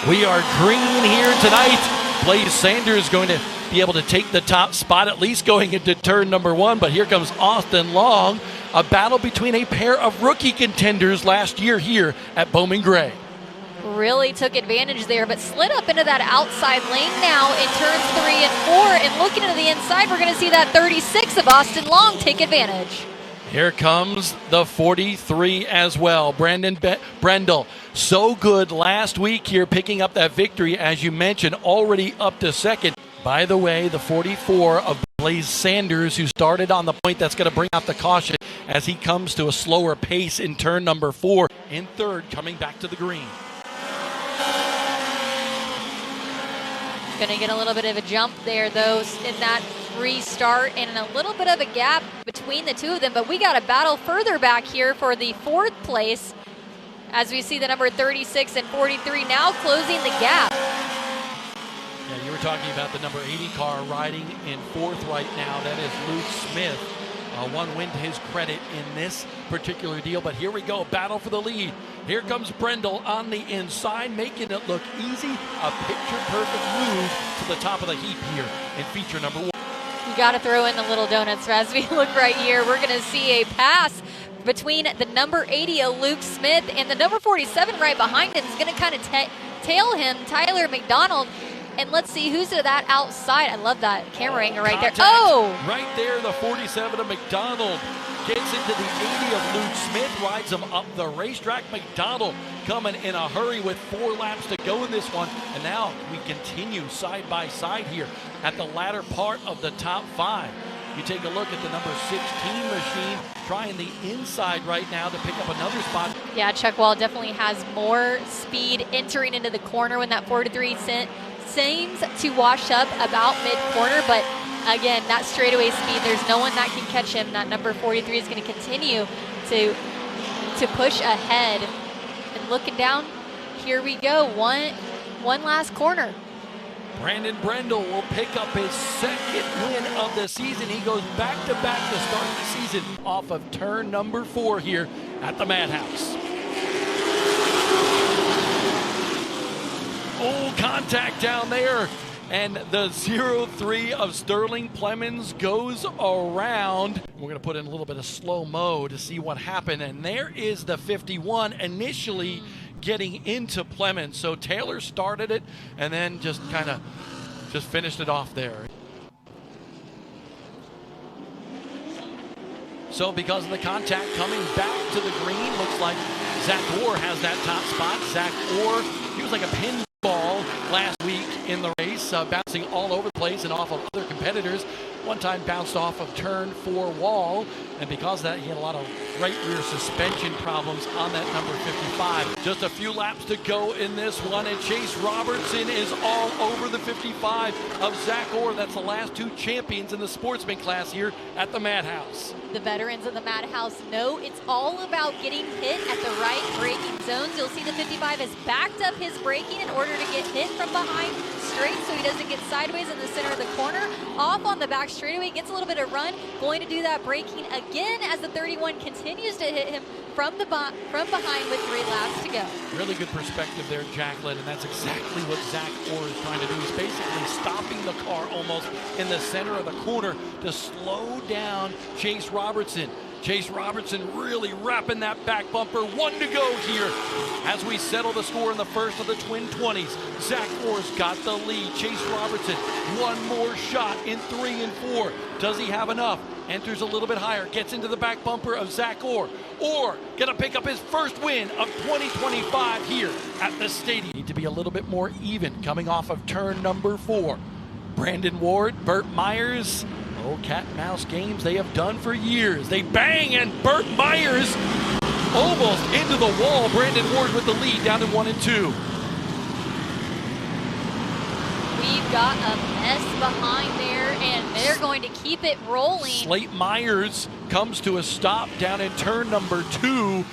We are green here tonight. Blaze Sanders going to be able to take the top spot, at least going into turn number 1. But here comes Austin Long, a battle between a pair of rookie contenders last year here at Bowman Gray. Really took advantage there, but slid up into that outside lane now in turns 3 and 4. And looking to the inside, we're going to see that 36 of Austin Long take advantage. Here comes the 43 as well, Brendel. So good last week here, picking up that victory, as you mentioned, already up to second. By the way, the 44 of Blaze Sanders, who started on the point, that's going to bring out the caution as he comes to a slower pace in turn number 4. In third, coming back to the green. Going to get a little bit of a jump there, though, in that restart, and a little bit of a gap between the two of them. But we got a battle further back here for the 4th place, as we see the number 36 and 43 now closing the gap. Yeah, you were talking about the number 80 car riding in 4th right now. That is Luke Smith. One win to his credit in this particular deal. But here we go, battle for the lead. Here comes Brendel on the inside, making it look easy. A picture-perfect move to the top of the heap here in feature number 1. You got to throw in the little donuts. As we look right here, we're going to see a pass between the number 80 of Luke Smith and the number 47 right behind him is going to kind of tail him, Tyler McDonald. And let's see who's to that outside. I love that camera angle right there. Oh! Right there, the 47 of McDonald gets into the 80 of Luke Smith, rides him up the racetrack. McDonald coming in a hurry with 4 laps to go in this one. And now we continue side by side here at the latter part of the top 5. You take a look at the number 16 machine, trying the inside right now to pick up another spot. Yeah, Chuck Wall definitely has more speed entering into the corner when that 43 seems to wash up about mid-corner, but again, that straightaway speed, there's no one that can catch him. That number 43 is going to continue to push ahead. And looking down, here we go, one last corner. Brandon Brendel will pick up his 2nd win of the season. He goes back-to-back to start the season off of turn number 4 here at the Madhouse. Oh, contact down there. And the 0-3 of Sterling Plemons goes around. We're going to put in a little bit of slow-mo to see what happened. And there is the 51 initially getting into Plemons. So Taylor started it and then just finished it off there. So because of the contact coming back to the green, looks like Zach Orr has that top spot. Zach Orr, he was like a pinball last week in the race, bouncing all over the place and off of other competitors. One time bounced off of turn 4 wall, and because of that, he had a lot of right rear suspension problems on that number 55. Just a few laps to go in this one, and Chase Robertson is all over the 55 of Zach Orr. That's the last 2 champions in the Sportsman class here at the Madhouse. The veterans of the Madhouse know it's all about getting hit at the right braking zones. You'll see the 55 has backed up his braking in order to get hit from behind straight so he doesn't get sideways in the center of the corner. Off on the back straightaway, gets a little bit of run, going to do that braking again as the 31 continues to hit him from behind with 3 laps to go. Really good perspective there, Jacqueline, and that's exactly what Zach Orr is trying to do. He's basically stopping the car almost in the center of the corner to slow down Chase Robertson. Chase Robertson really wrapping that back bumper. 1 to go here as we settle the score in the first of the twin 20s. Zach Orr's got the lead. Chase Robertson, 1 more shot in 3 and 4. Does he have enough? Enters a little bit higher, gets into the back bumper of Zach Orr. Orr gonna pick up his first win of 2025 here at the stadium. Need to be a little bit more even coming off of turn number 4. Brandon Ward, Burt Myers. Oh, cat and mouse games they have done for years. They bang, and Burt Myers almost into the wall. Brandon Ward with the lead down to 1 and 2. We've got a mess behind there, and they're going to keep it rolling. Slate Myers comes to a stop down in turn number 2.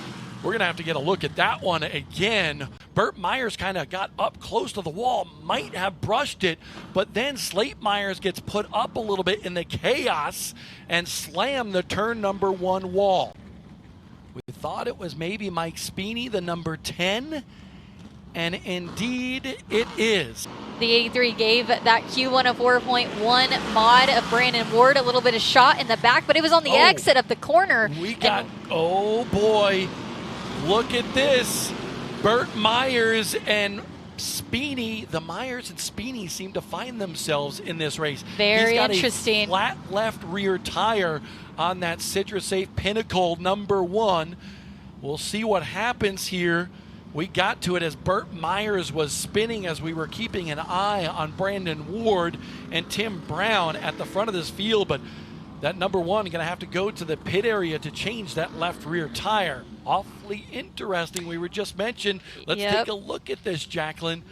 We're going to have to get a look at that one again. Burt Myers kind of got up close to the wall, might have brushed it, but then Slate Myers gets put up a little bit in the chaos and slammed the turn number 1 wall. We thought it was maybe Mike Speeney, the number 10. And indeed it is. The 83 gave that Q104.1 mod of Brandon Ward a little bit of shot in the back, but it was on the exit of the corner. We got, oh boy, look at this. Burt Myers and Speeney, the Myers and Speeney seem to find themselves in this race. Very He's got interesting. A flat left rear tire on that CitraSafe Pinnacle #1. We'll see what happens here. We got to it as Burt Myers was spinning as we were keeping an eye on Brandon Ward and Tim Brown at the front of this field, but that #1 going to have to go to the pit area to change that left rear tire. Awfully interesting. We were just mentioned. Let's take a look at this, Jacqueline.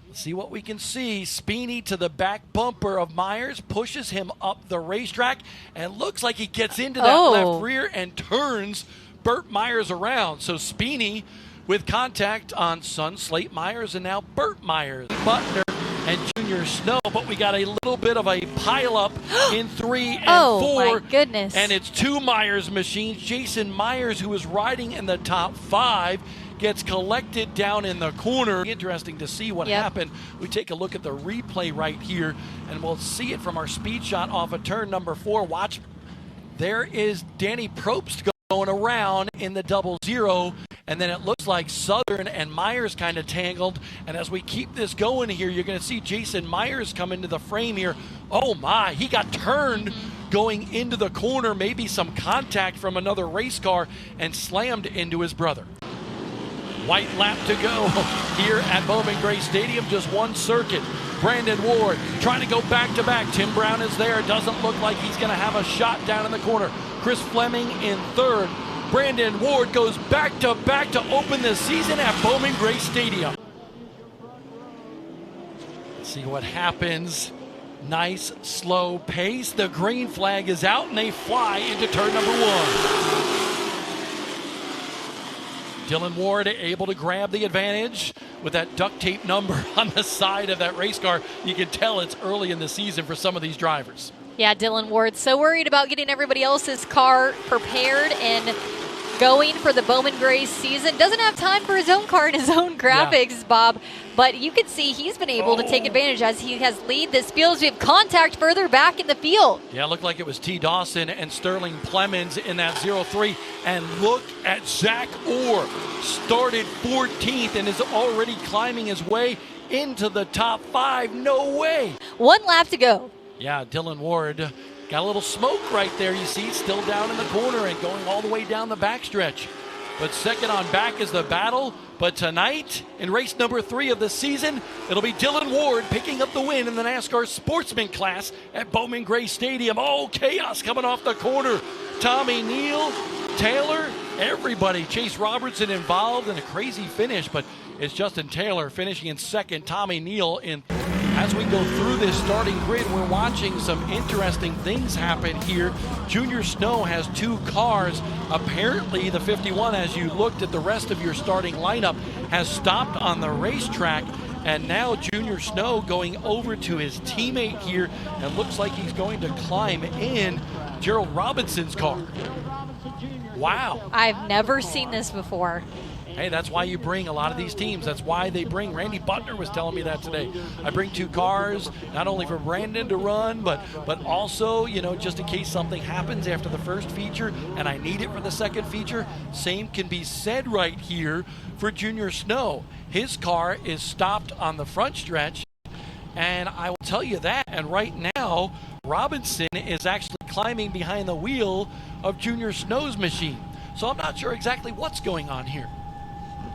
Let's see what we can see. Speeney to the back bumper of Myers, pushes him up the racetrack, and looks like he gets into that left rear and turns Burt Myers around. So Speeney with contact on son Slate Myers and now Burt Myers. Butler and Junior Snow, but we got a little bit of a pileup in 3 and 4. Oh my goodness. And it's 2 Myers machines. Jason Myers, who was riding in the top 5, gets collected down in the corner. Interesting to see what happened. We take a look at the replay right here, and we'll see it from our speed shot off of turn #4. Watch, there is Danny Probst going around in the 00, and then it looks like Southern and Myers kind of tangled. And as we keep this going here, you're going to see Jason Myers come into the frame here. Oh my, he got turned going into the corner, maybe some contact from another race car, and slammed into his brother. White lap to go here at Bowman Gray Stadium, just one circuit. Brandon Ward trying to go back-to-back. Tim Brown is there. Doesn't look like he's going to have a shot down in the corner. Chris Fleming in 3rd. Brandon Ward goes back-to-back to open the season at Bowman Gray Stadium. Let's see what happens. Nice, slow pace. The green flag is out, and they fly into turn #1. Dylan Ward able to grab the advantage with that duct tape number on the side of that race car. You can tell it's early in the season for some of these drivers. Yeah, Dylan Ward so worried about getting everybody else's car prepared and going for the Bowman Gray season. Doesn't have time for his own car and his own graphics, Bob. But you can see he's been able to take advantage as he has lead this field. As we have contact further back in the field. Yeah, it looked like it was T. Dawson and Sterling Plemons in that 03. And look at Zach Orr. Started 14th and is already climbing his way into the top 5. No way. 1 lap to go. Yeah, Dylan Ward got a little smoke right there. You see, still down in the corner and going all the way down the backstretch. But second on back is the battle. But tonight, in race #3 of the season, it'll be Dylan Ward picking up the win in the NASCAR Sportsman class at Bowman Gray Stadium. Oh, chaos coming off the corner. Tommy Neal, Taylor, everybody. Chase Robertson involved in a crazy finish, but it's Justin Taylor finishing in 2nd, Tommy Neal in. As we go through this starting grid, we're watching some interesting things happen here. Junior Snow has 2 cars. Apparently, the 51, as you looked at the rest of your starting lineup, has stopped on the racetrack. And now Junior Snow going over to his teammate here, and looks like he's going to climb in Gerald Robinson's car. Wow. I've never seen this before. Hey, that's why you bring a lot of these teams. That's why they bring, Randy Butner was telling me that today. I bring 2 cars, not only for Brandon to run, but also, you know, just in case something happens after the first feature and I need it for the second feature. Same can be said right here for Junior Snow. His car is stopped on the front stretch, and I will tell you that. And right now, Robinson is actually climbing behind the wheel of Junior Snow's machine. So I'm not sure exactly what's going on here.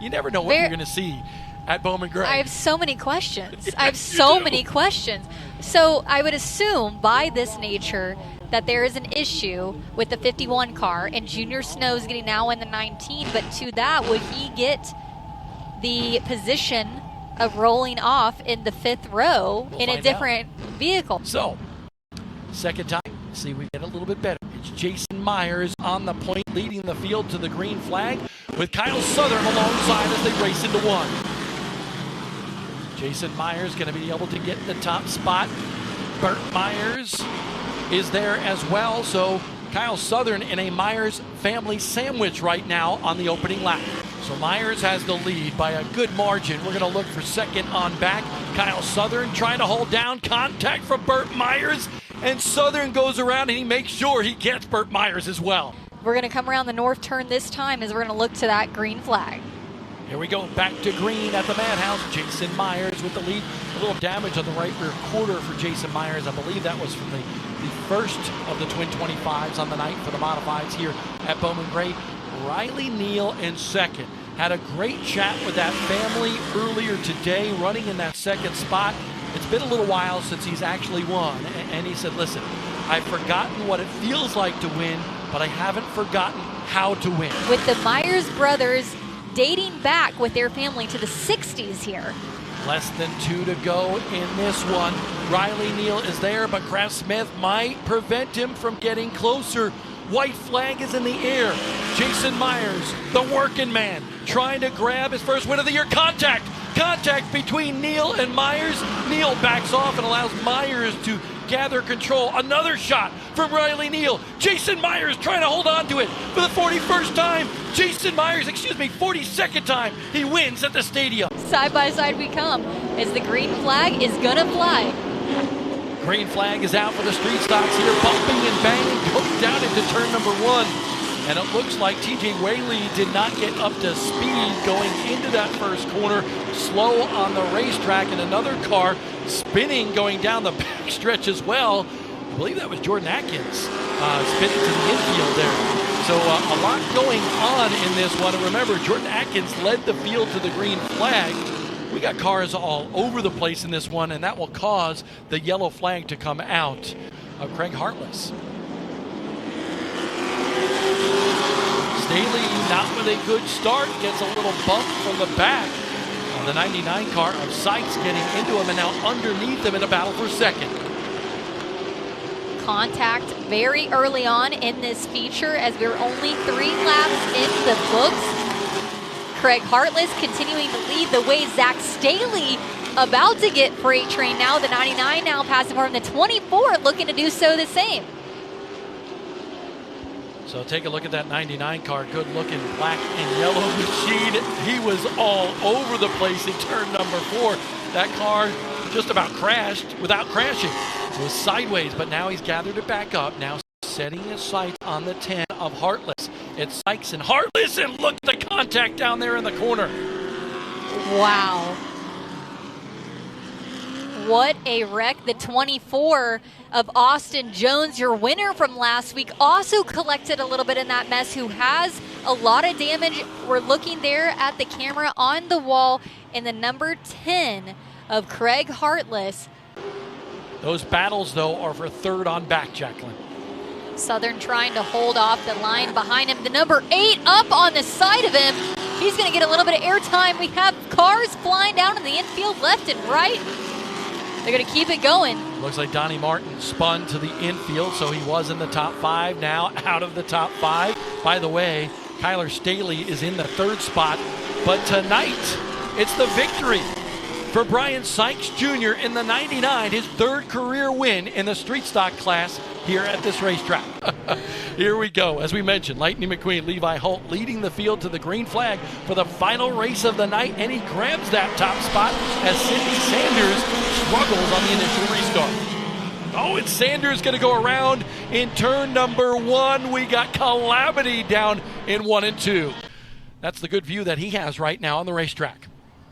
You never know what you're going to see at Bowman Gray. I have so many questions. I have so many questions. So I would assume by this nature that there is an issue with the 51 car and Junior Snow's getting now in the 19, but to that, would he get the position of rolling off in the 5th row in a different vehicle? So, second time, see, we get a little bit better. It's Jason Myers on the point, leading the field to the green flag, with Kyle Southern alongside as they race into 1. Jason Myers going to be able to get the top spot. Burt Myers is there as well. So Kyle Southern in a Myers family sandwich right now on the opening lap. So Myers has the lead by a good margin. We're going to look for second on back. Kyle Southern trying to hold down. Contact from Burt Myers. And Southern goes around and he makes sure he gets Burt Myers as well. We're going to come around the north turn this time as we're going to look to that green flag. Here we go, back to green at the Madhouse. Jason Myers with the lead. A little damage on the right rear quarter for Jason Myers. I believe that was from the first of the twin 25s on the night for the modifieds here at Bowman Gray. Riley Neal in second. Had a great chat with that family earlier today, running in that second spot. It's been a little while since he's actually won. And he said, listen, I've forgotten what it feels like to win, but I haven't forgotten how to win. With the Myers brothers dating back with their family to the 60s here. Less than 2 to go in this one. Riley Neal is there, but Kraft Smith might prevent him from getting closer. White flag is in the air. Jason Myers, the working man, trying to grab his first win of the year. Contact between Neal and Myers. Neal backs off and allows Myers to gather control. Another shot from Riley Neal. Jason Myers trying to hold on to it for the 41st time. 42nd time he wins at the stadium. Side by side we come as the green flag is gonna fly. Green flag is out for the street stocks here, bumping and banging, going down into turn number 1. And it looks like TJ Whaley did not get up to speed going into that first corner. Slow on the racetrack, and another car spinning going down the back stretch as well. I believe that was Jordan Atkins spinning to the infield there. So a lot going on in this one. And remember, Jordan Atkins led the field to the green flag. We got cars all over the place in this one, and that will cause the yellow flag to come out of Craig Hartless. Staley not with a good start, gets a little bump from the back on the 99 car of Sykes getting into him and now underneath him in a battle for second. Contact very early on in this feature as we're only 3 laps in the books. Craig Hartless continuing to lead the way. Zach Staley about to get freight train now. The 99 now passing for him. The 24 looking to do so the same. So take a look at that 99 car. Good looking black and yellow machine. He was all over the place in turn number 4. That car just about crashed without crashing. It was sideways, but now he's gathered it back up. Now setting his sights on the 10 of Hartless. It's Sykes and Hartless, and look at the contact down there in the corner. Wow. What a wreck. The 24 of Austin Jones, your winner from last week, also collected a little bit in that mess, who has a lot of damage. We're looking there at the camera on the wall in the number 10 of Craig Hartless. Those battles, though, are for third on back, Jacqueline. Southern trying to hold off the line behind him. The number 8 up on the side of him. He's going to get a little bit of airtime. We have cars flying down in the infield left and right. They're going to keep it going. Looks like Donnie Martin spun to the infield, so he was in the top 5, now out of the top 5. By the way, Kyler Staley is in the 3rd spot, but tonight it's the victory for Brian Sykes Jr. in the 99, his 3rd career win in the street stock class here at this racetrack. Here we go. As we mentioned, Lightning McQueen, Levi Holt leading the field to the green flag for the final race of the night, and he grabs that top spot as Sidney Sanders struggles on the initial restart. Oh, and Sanders going to go around in turn number 1. We got Calamity down in 1 and 2. That's the good view that he has right now on the racetrack.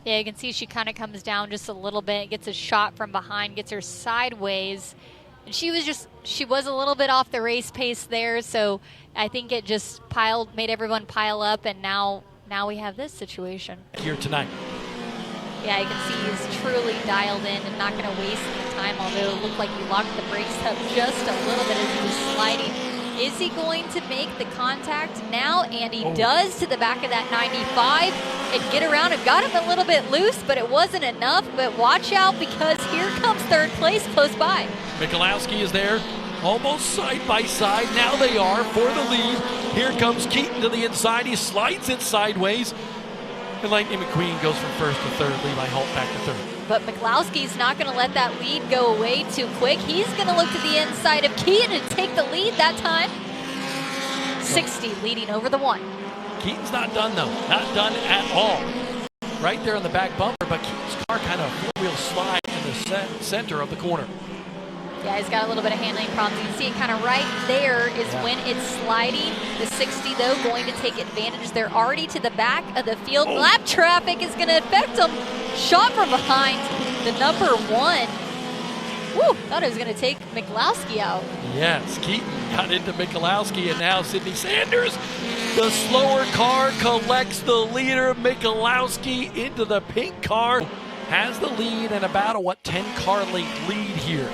Yeah, you can see she kind of comes down just a little bit, gets a shot from behind, gets her sideways. And she was a little bit off the race pace there, so I think it just made everyone pile up, and now we have this situation. Here tonight. Yeah, you can see he's truly dialed in and not going to waste any time, although it looked like he locked the brakes up just a little bit as he was sliding. Is he going to make the contact now? And he does to the back of that 95 and get around. It got him a little bit loose, but it wasn't enough. But watch out, because here comes 3rd place close by. Michalowski is there, almost side by side. Now they are for the lead. Here comes Keaton to the inside. He slides it sideways. And Lightning McQueen goes from 1st to 3rd. Levi Holt back to 3rd. But Michalowski's not going to let that lead go away too quick. He's going to look to the inside of Keaton and take the lead that time. 60 leading over the 1. Keaton's not done though, not done at all. Right there on the back bumper, but Keaton's car kind of four-wheel slide in the center of the corner. Yeah, he's got a little bit of handling problems. You can see it kind of right there is when it's sliding. The 60, though, going to take advantage. They're already to the back of the field. Lap traffic is going to affect them. Shot from behind the number 1. Woo, thought it was going to take Michalowski out. Yes, Keaton got into Michalowski, and now Sydney Sanders, the slower car, collects the leader. Michalowski into the pink car, has the lead, and about a 10-car lead here.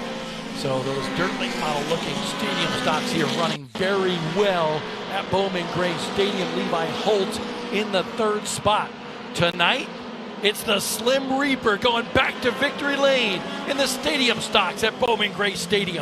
So those dirt late model looking stadium stocks here running very well at Bowman Gray Stadium. Levi Holt in the 3rd spot. Tonight, it's the Slim Reaper going back to victory lane in the stadium stocks at Bowman Gray Stadium.